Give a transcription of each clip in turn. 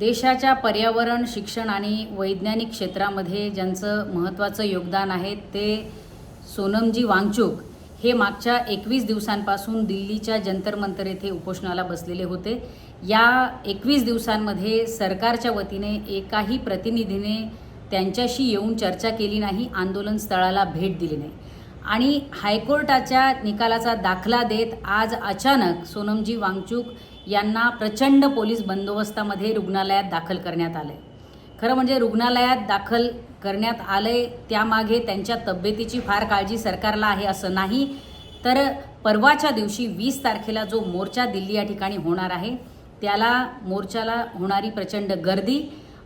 देशाच्या पर्यावरण, शिक्षण आणि वैज्ञानिक क्षेत्रामध्ये ज्यांचं महत्त्वाचं योगदान आहे ते सोनमजी वांगचुक हे मागच्या 21 दिवसांपासून दिल्लीच्या जंतर मंतर येथे उपोषणाला बसलेले होते। या 21 दिवसांमध्ये सरकारच्या वतीने एकाही प्रतिनिधीने त्यांच्याशी येऊन चर्चा केली नाही, आंदोलन स्थळाला भेट दिली नाही आणि हायकोर्टाच्या निकालाचा दाखला देत आज अचानक सोनमजी वांगचुक यांना प्रचंड पोलीस बंदोबस्तामध्ये रुग्णालयात दाखल करण्यात आले। खरं म्हणजे रुग्णालयात दाखल करण्यात आले त्यामागे त्यांच्या तब्येतीची फार काळजी सरकारला आहे असं नाही, तर परवाच्या दिवशी 20 तारखेला जो मोर्चा दिल्ली या ठिकाणी होणार आहे त्याला मोर्चाला होणारी प्रचंड गर्दी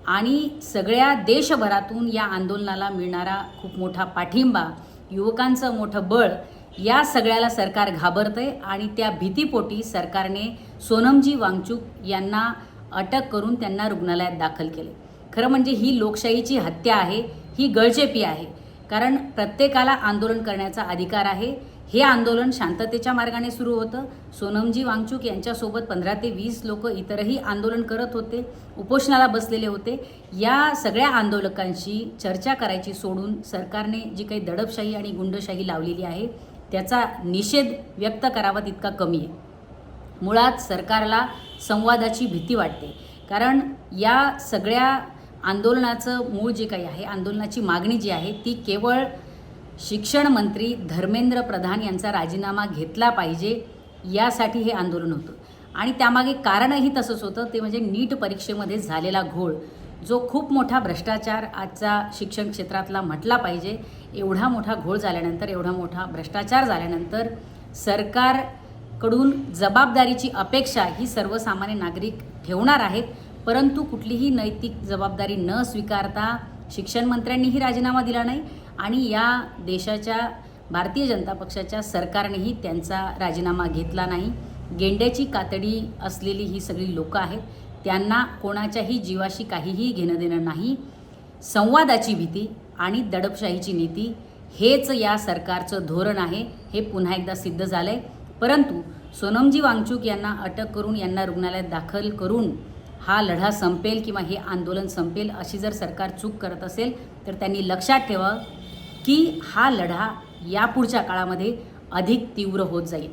आणि सगळ्या देशभरातून या आंदोलनाला मिळणारा खूप मोठा पाठिंबा, युवकांचं मोठं बळ, या सगळ्याला सरकार घाबरतंय आणि त्या भीतीपोटी सरकारने सोनमजी वांगचुक यांना अटक करून त्यांना रुग्णालयात दाखल केले। खरं म्हणजे ही लोकशाहीची हत्या आहे, ही गळचेपी आहे, कारण प्रत्येकाला आंदोलन करण्याचा अधिकार आहे। हे आंदोलन शांततेच्या मार्गाने सुरू होतं। सोनमजी वांगचुक यांच्यासोबत 15 ते 20 लोक इतरही आंदोलन करत होते, उपोषणाला बसलेले होते। या सगळ्या आंदोलकांशी चर्चा करायची सोडून सरकारने जी काही दडपशाही आणि गुंडशाही लावलेली आहे त्याचा निषेध व्यक्त करावा तितका कमी आहे। मुळात सरकारला संवादाची भीती वाटते, कारण या सगळ्या आंदोलनाचं मूळ जे काही आहे, आंदोलनाची मागणी जी आहे ती केवळ शिक्षण मंत्री धर्मेंद्र प्रधान यांचा राजीनामा घेतला पाहिजे यासाठी हे आंदोलन होतं। आणि त्यामागे कारणही तसंच होतं, ते म्हणजे नीट परीक्षेमध्ये झालेला घोळ, जो खूप मोठा भ्रष्टाचार आजचा शिक्षण क्षेत्रातला म्हटला पाहिजे। एवढा मोठा घोळ झाल्यानंतर, एवढा मोठा भ्रष्टाचार झाल्यानंतर सरकारकडून जबाबदारीची अपेक्षा ही सर्वसामान्य नागरिक ठेवणार आहेत, परंतु कुठलीही नैतिक जबाबदारी न स्वीकारता शिक्षण मंत्र्यांनीही राजीनामा दिला नाही आणि या देशाच्या भारतीय जनता पक्षाच्या सरकारनेही त्यांचा राजीनामा घेतला नाही। गेंड्याची कातडी असलेली ही सगळी लोकं आहेत, त्यांना कोणाच्याही जीवाशी काहीही घेणं देणं नाही। संवादाची भीती आणि दडपशाहीची नीती हेच या सरकारचं धोरण आहे, हे पुन्हा एकदा सिद्ध झालं आहे। परंतु सोनमजी वांगचुक यांना अटक करून, यांना रुग्णालयात दाखल करून हा लढा संपेल किंवा हे आंदोलन संपेल अशी जर सरकार चूक करत असेल तर त्यांनी लक्षात ठेवावं की हा लढा यापुढच्या काळामध्ये अधिक तीव्र होत जाईल।